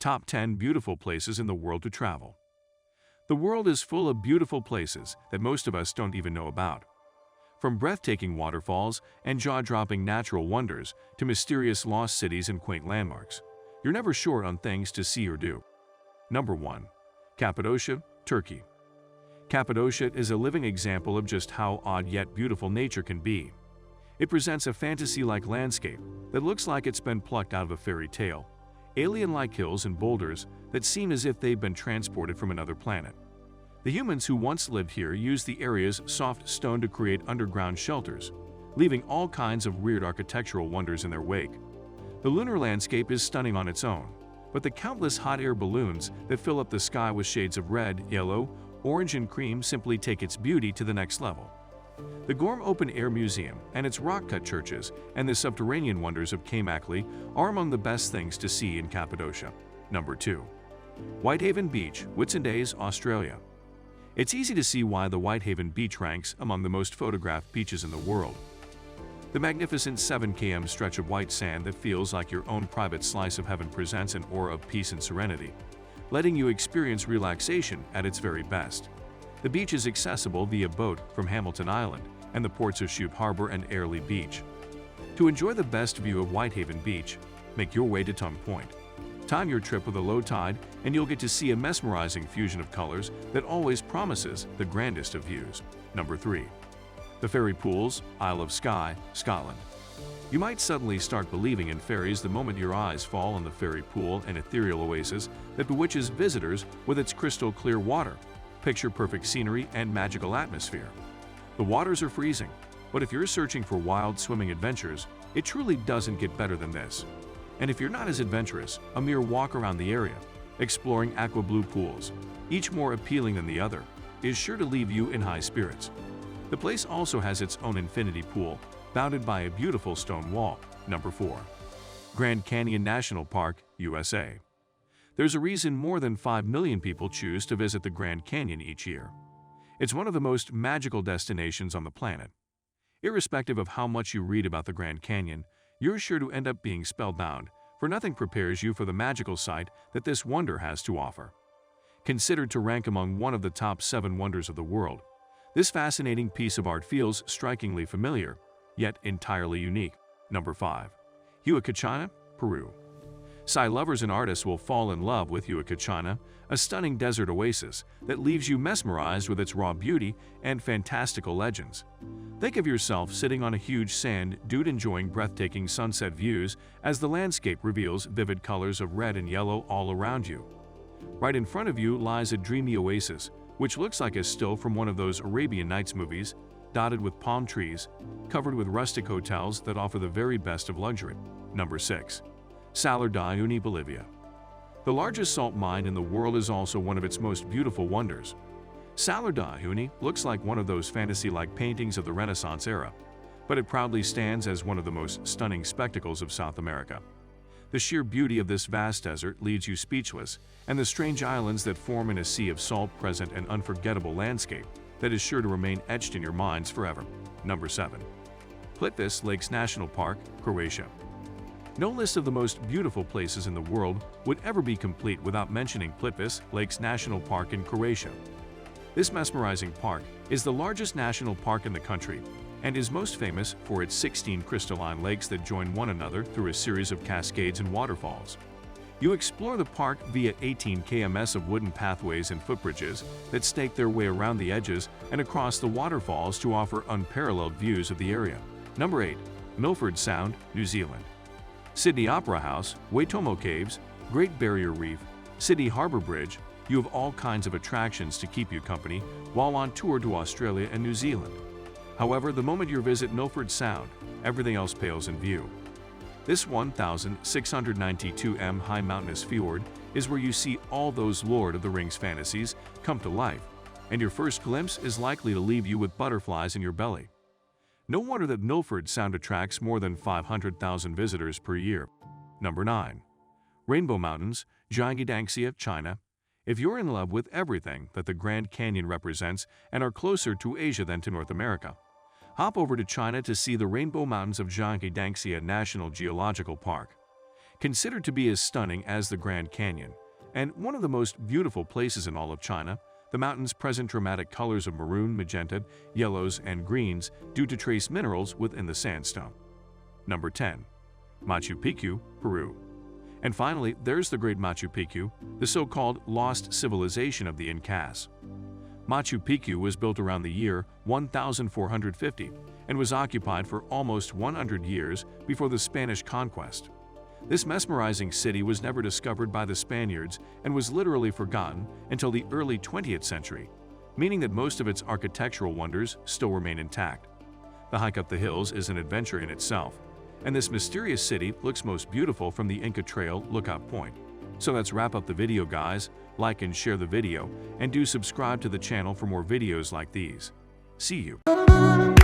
Top 10 Beautiful Places in the World to Travel. The world is full of beautiful places that most of us don't even know about. From breathtaking waterfalls and jaw-dropping natural wonders to mysterious lost cities and quaint landmarks, you're never short on things to see or do. Number 1. Cappadocia, Turkey. Cappadocia is a living example of just how odd yet beautiful nature can be. It presents a fantasy-like landscape that looks like it's been plucked out of a fairy tale, alien-like hills and boulders that seem as if they've been transported from another planet. The humans who once lived here used the area's soft stone to create underground shelters, leaving all kinds of weird architectural wonders in their wake. The lunar landscape is stunning on its own, but the countless hot air balloons that fill up the sky with shades of red, yellow, orange, and cream simply take its beauty to the next level. The Gorm Open Air Museum and its rock-cut churches and the subterranean wonders of Camacley are among the best things to see in Cappadocia. Number 2. Whitehaven Beach, Whitsundays, Australia. It's easy to see why the Whitehaven Beach ranks among the most photographed beaches in the world. The magnificent 7 km stretch of white sand that feels like your own private slice of heaven presents an aura of peace and serenity, letting you experience relaxation at its very best. The beach is accessible via boat from Hamilton Island and the ports of Shute Harbor and Airlie Beach. To enjoy the best view of Whitehaven Beach, make your way to Tongue Point. Time your trip with a low tide and you'll get to see a mesmerizing fusion of colors that always promises the grandest of views. Number 3. The Fairy Pools, Isle of Skye, Scotland. You might suddenly start believing in fairies the moment your eyes fall on the Fairy Pool, an ethereal oasis that bewitches visitors with its crystal-clear water, picture-perfect scenery, and magical atmosphere. The waters are freezing, but if you're searching for wild swimming adventures, it truly doesn't get better than this. And if you're not as adventurous, a mere walk around the area, exploring aqua blue pools, each more appealing than the other, is sure to leave you in high spirits. The place also has its own infinity pool, bounded by a beautiful stone wall. Number 4. Grand Canyon National Park, USA. There's a reason more than 5 million people choose to visit the Grand Canyon each year. It's one of the most magical destinations on the planet. Irrespective of how much you read about the Grand Canyon, you're sure to end up being spellbound, for nothing prepares you for the magical sight that this wonder has to offer. Considered to rank among one of the top 7 wonders of the world, this fascinating piece of art feels strikingly familiar, yet entirely unique. Number 5. Huacachina, Peru. Sci lovers and artists will fall in love with Huacachina, a stunning desert oasis that leaves you mesmerized with its raw beauty and fantastical legends. Think of yourself sitting on a huge sand dune enjoying breathtaking sunset views as the landscape reveals vivid colors of red and yellow all around you. Right in front of you lies a dreamy oasis, which looks like a still from one of those Arabian Nights movies, dotted with palm trees, covered with rustic hotels that offer the very best of luxury. Number 6. Salar de Uyuni, Bolivia. The largest salt mine in the world is also one of its most beautiful wonders. Salar de Uyuni looks like one of those fantasy-like paintings of the Renaissance era, but it proudly stands as one of the most stunning spectacles of South America. The sheer beauty of this vast desert leaves you speechless, and the strange islands that form in a sea of salt present an unforgettable landscape that is sure to remain etched in your minds forever. Number 7. Plitvice Lakes National Park, Croatia. No list of the most beautiful places in the world would ever be complete without mentioning Plitvice Lakes National Park in Croatia. This mesmerizing park is the largest national park in the country and is most famous for its 16 crystalline lakes that join one another through a series of cascades and waterfalls. You explore the park via 18 km of wooden pathways and footbridges that stake their way around the edges and across the waterfalls to offer unparalleled views of the area. Number 8. Milford Sound, New Zealand. Sydney Opera House, Waitomo Caves, Great Barrier Reef, Sydney Harbour Bridge, you have all kinds of attractions to keep you company while on tour to Australia and New Zealand. However, the moment you visit Milford Sound, everything else pales in view. This 1,692 m high mountainous fjord is where you see all those Lord of the Rings fantasies come to life, and your first glimpse is likely to leave you with butterflies in your belly. No wonder that Milford Sound attracts more than 500,000 visitors per year. Number 9. Rainbow Mountains, Jiangxi, China. If you're in love with everything that the Grand Canyon represents and are closer to Asia than to North America, hop over to China to see the Rainbow Mountains of Jiangxi National Geological Park. Considered to be as stunning as the Grand Canyon, and one of the most beautiful places in all of China, the mountains present dramatic colors of maroon, magenta, yellows, and greens due to trace minerals within the sandstone. Number 10. Machu Picchu, Peru. And finally, there's the Great Machu Picchu, the so-called lost civilization of the Incas. Machu Picchu was built around the year 1450 and was occupied for almost 100 years before the Spanish conquest. This mesmerizing city was never discovered by the Spaniards and was literally forgotten until the early 20th century, meaning that most of its architectural wonders still remain intact. The hike up the hills is an adventure in itself, and this mysterious city looks most beautiful from the Inca Trail lookout point. So let's wrap up the video, guys. Like and share the video, and do subscribe to the channel for more videos like these. See you.